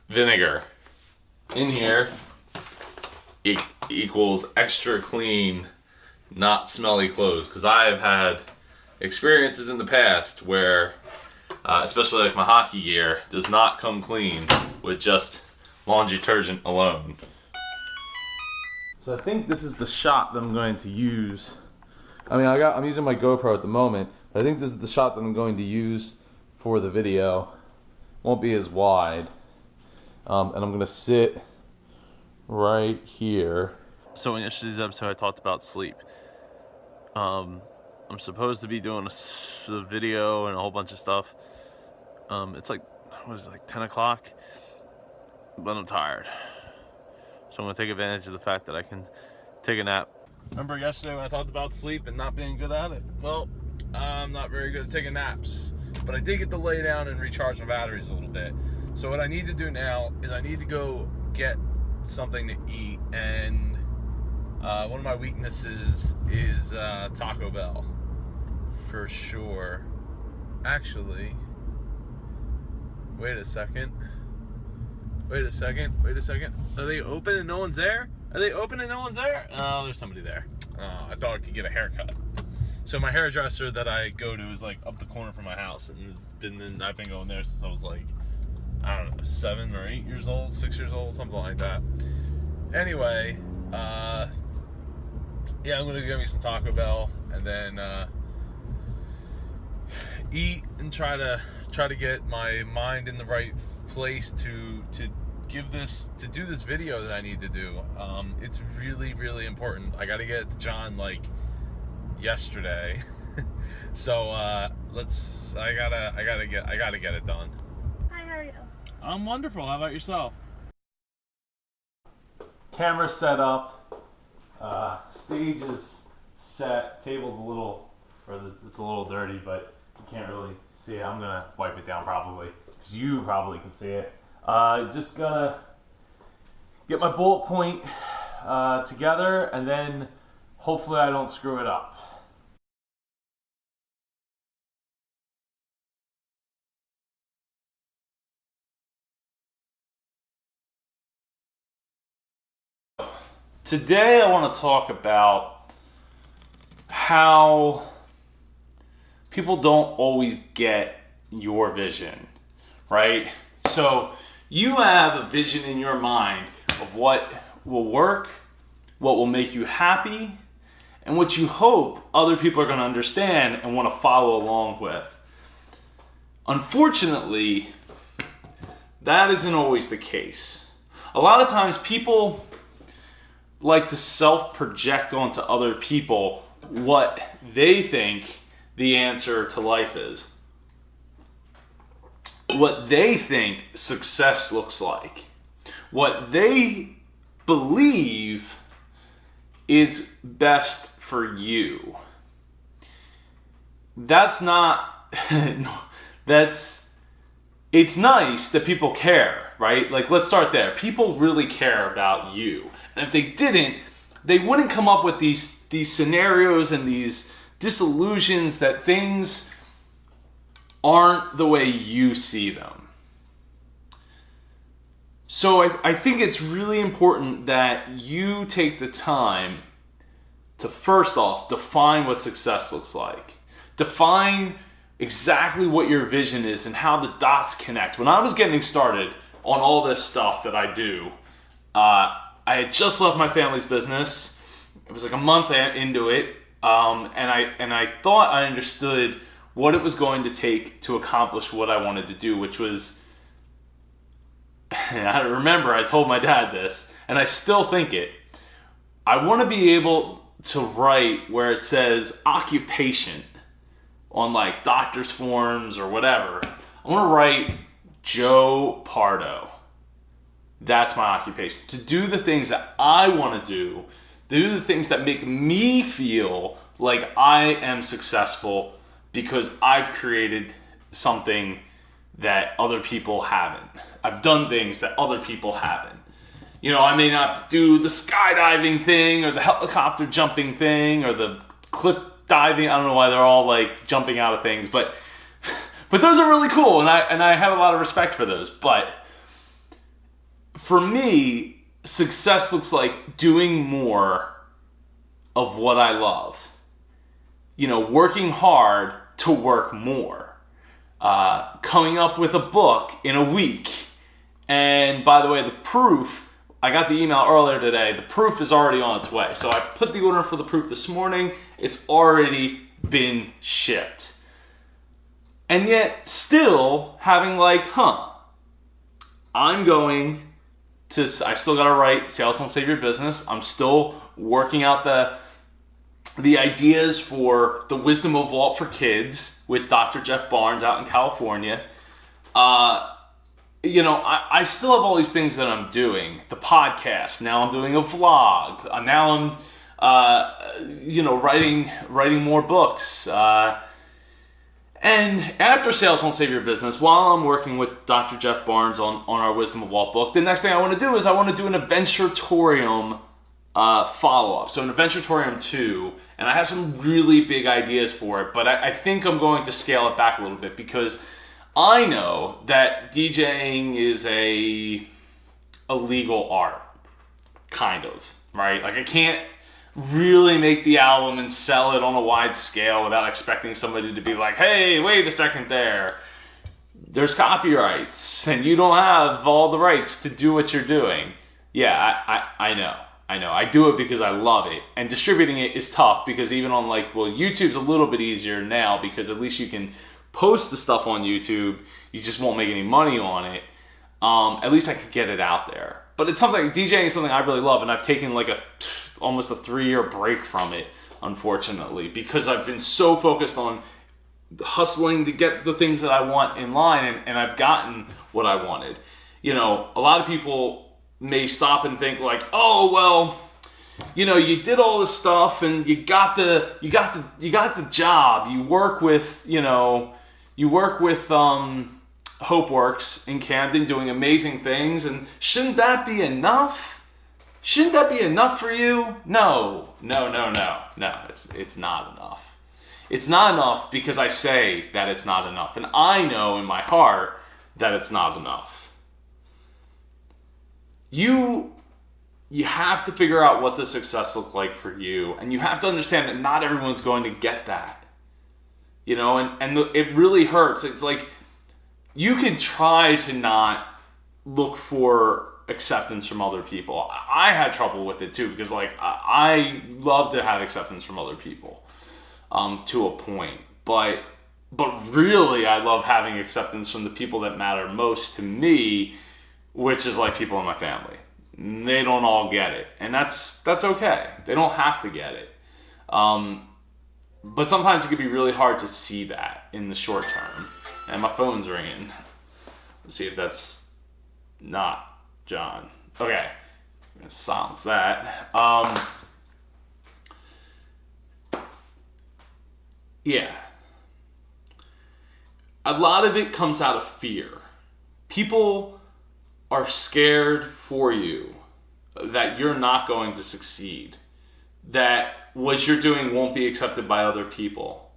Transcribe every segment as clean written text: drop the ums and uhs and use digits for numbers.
vinegar in here equals extra clean, not smelly clothes. Because I have had experiences in the past where, especially like my hockey gear, does not come clean with just laundry detergent alone. So I think this is the shot that I'm going to use. I mean, I'm using my GoPro at the moment, but I think this is the shot that I'm going to use for the video. Won't be as wide, and I'm gonna sit right here. So in yesterday's episode, I talked about sleep. I'm supposed to be doing a video and a whole bunch of stuff. It's like, what is it, like 10 o'clock? But I'm tired. So I'm gonna take advantage of the fact that I can take a nap. Remember yesterday when I talked about sleep and not being good at it? Well, I'm not very good at taking naps, but I did get to lay down and recharge my batteries a little bit. So what I need to do now is I need to go get something to eat, and one of my weaknesses is Taco Bell, for sure. Actually, wait a second. Are they open and no one's there? Oh, there's somebody there. Oh, I thought I could get a haircut. So my hairdresser that I go to is like up the corner from my house, and I've been going there since I was like, I don't know, 7 or 8 years old, 6 years old, something like that. Anyway, yeah, I'm gonna get me some Taco Bell and then eat and try to get my mind in the right place to do this video that I need to do. It's really, really important. I got to get it to John like yesterday. So I gotta get it done. Hi, how are you? I'm wonderful. How about yourself? Camera set up. Stage is set. Table's it's a little dirty, but you can't really see it. I'm gonna wipe it down probably. You probably can see it. Just gonna get my bullet point together, and then hopefully I don't screw it up. Today I want to talk about how people don't always get your vision, right? So you have a vision in your mind of what will work, what will make you happy, and what you hope other people are going to understand and want to follow along with. Unfortunately, that isn't always the case. A lot of times people like to self-project onto other people what they think the answer to life is. What they think success looks like. What they believe is best for you. It's nice that people care, right? Like, let's start there. People really care about you. And if they didn't, they wouldn't come up with these scenarios and these disillusions that things aren't the way you see them. So I think it's really important that you take the time to, first off, define what success looks like. Define exactly what your vision is and how the dots connect. When I was getting started on all this stuff that I do, I had just left my family's business. It was like a month into it, and I thought I understood what it was going to take to accomplish what I wanted to do, which was, I remember I told my dad this, and I still think it. I want to be able to write where it says occupation on like doctor's forms or whatever. I want to write Joe Pardo. That's my occupation. To do the things that I want to do the things that make me feel like I am successful because I've created something that other people haven't. I've done things that other people haven't. You know, I may not do the skydiving thing or the helicopter jumping thing or the cliff diving. I don't know why they're all like jumping out of things, but those are really cool, and I have a lot of respect for those. But for me, success looks like doing more of what I love. Working hard to work more. Coming up with a book in a week. And by the way, the proof, I got the email earlier today. The proof is already on its way. So I put the order for the proof this morning. It's already been shipped. And yet still having I still got to write Sales Won't Save Your Business. I'm still working out the ideas for the Wisdom of Walt for Kids with Dr. Jeff Barnes out in California. I still have all these things that I'm doing. The podcast. Now I'm doing a vlog. Now I'm, writing more books. And after Sales Won't Save Your Business, while I'm working with Dr. Jeff Barnes on our Wisdom of Walt book, the next thing I want to do is I want to do an Adventuratorium follow-up. So an Adventuratorium 2, and I have some really big ideas for it, but I think I'm going to scale it back a little bit because I know that DJing is a legal art, kind of, right? Like I can't really make the album and sell it on a wide scale without expecting somebody to be like, hey, wait a second there. There's copyrights and you don't have all the rights to do what you're doing. Yeah, I know. I do it because I love it. And distributing it is tough because even on YouTube's a little bit easier now because at least you can post the stuff on YouTube. You just won't make any money on it. At least I could get it out there. But it's something, DJing is something I really love, and I've taken almost a 3-year break from it, unfortunately, because I've been so focused on hustling to get the things that I want in line, and I've gotten what I wanted. A lot of people may stop and think oh well, you did all this stuff and you got the job. You work with HopeWorks in Camden doing amazing things, and shouldn't that be enough? Shouldn't that be enough for you? No, it's not enough. It's not enough because I say that it's not enough, and I know in my heart that it's not enough. You have to figure out what the success looks like for you, and you have to understand that not everyone's going to get that. It really hurts. It's like you can try to not look for acceptance from other people. I had trouble with it too because I love to have acceptance from other people to a point, but really I love having acceptance from the people that matter most to me, which is people in my family. They don't all get it, and that's okay. They don't have to get it. But sometimes it can be really hard to see that in the short term. And my phone's ringing. Let's see if that's not John. Okay, I'm gonna silence that. Yeah. A lot of it comes out of fear. People are scared for you that you're not going to succeed, that what you're doing won't be accepted by other people.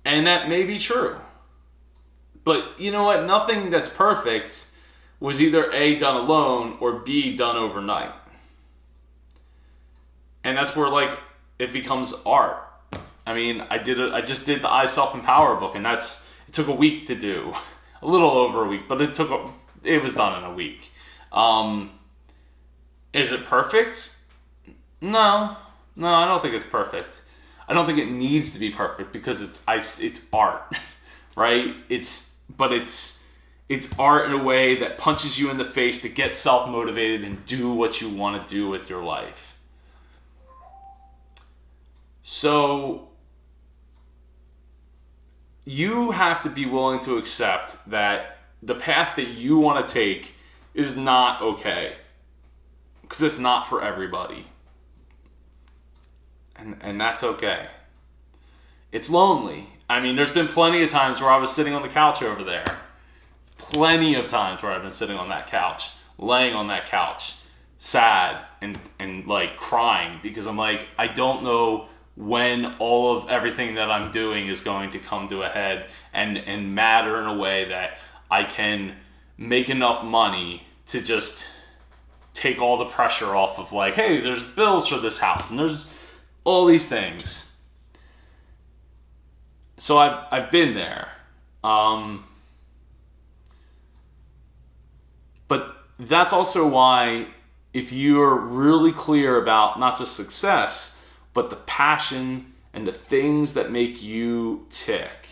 And that may be true. But you know what? Nothing that's perfect was either A, done alone, or B, done overnight. And that's where it becomes art. I mean, I just did the I Self-Empower book, and it took a week to do. A little over a week, but it was done in a week. Is it perfect? No, I don't think it's perfect. I don't think it needs to be perfect because it's art, right? It's art in a way that punches you in the face to get self-motivated and do what you want to do with your life. So you have to be willing to accept that the path that you want to take is not okay, because it's not for everybody. And that's okay. It's lonely. I mean, there's been plenty of times where I was sitting on the couch over there. Plenty of times where I've been sitting on that couch, laying on that couch, sad and crying because I'm I don't know when all of everything that I'm doing is going to come to a head and matter in a way that I can make enough money to just take all the pressure off of like, hey, there's bills for this house and there's all these things. So I've been there. But that's also why if you're really clear about not just success, but the passion and the things that make you tick,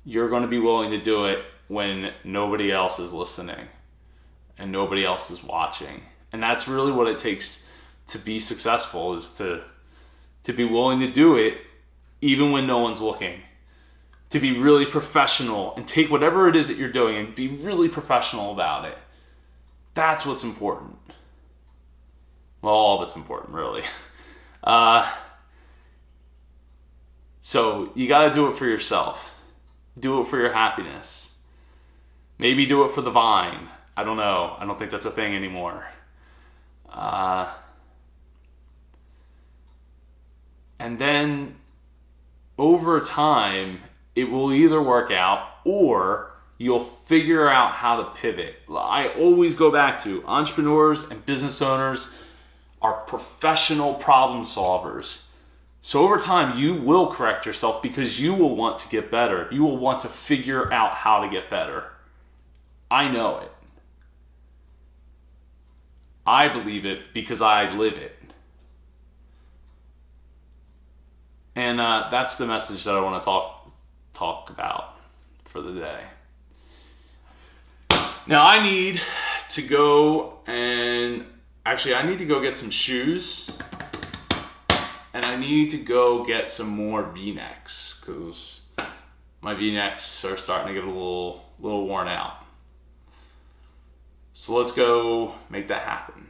you're going to be willing to do it when nobody else is listening and nobody else is watching. And that's really what it takes to be successful, is to be willing to do it even when no one's looking. To be really professional and take whatever it is that you're doing and be really professional about it. That's what's important. Well, all of it's important, really. So you got to do it for yourself. Do it for your happiness. Maybe do it for the vine. I don't know. I don't think that's a thing anymore. And then over time, it will either work out or you'll figure out how to pivot. I always go back to entrepreneurs and business owners are professional problem solvers. So over time, you will correct yourself because you will want to get better. You will want to figure out how to get better. I know it. I believe it because I live it. And that's the message that I want to talk about for the day. Now I need to go get some shoes, and I need to go get some more V-necks because my V-necks are starting to get a little worn out. So let's go make that happen.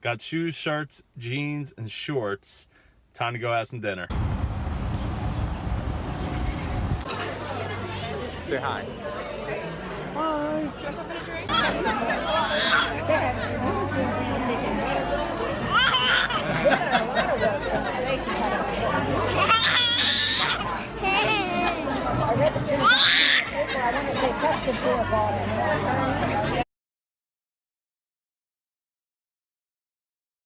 Got shoes, shirts, jeans, and shorts. Time to go have some dinner. Say hi. Hi. Do you want something to drink?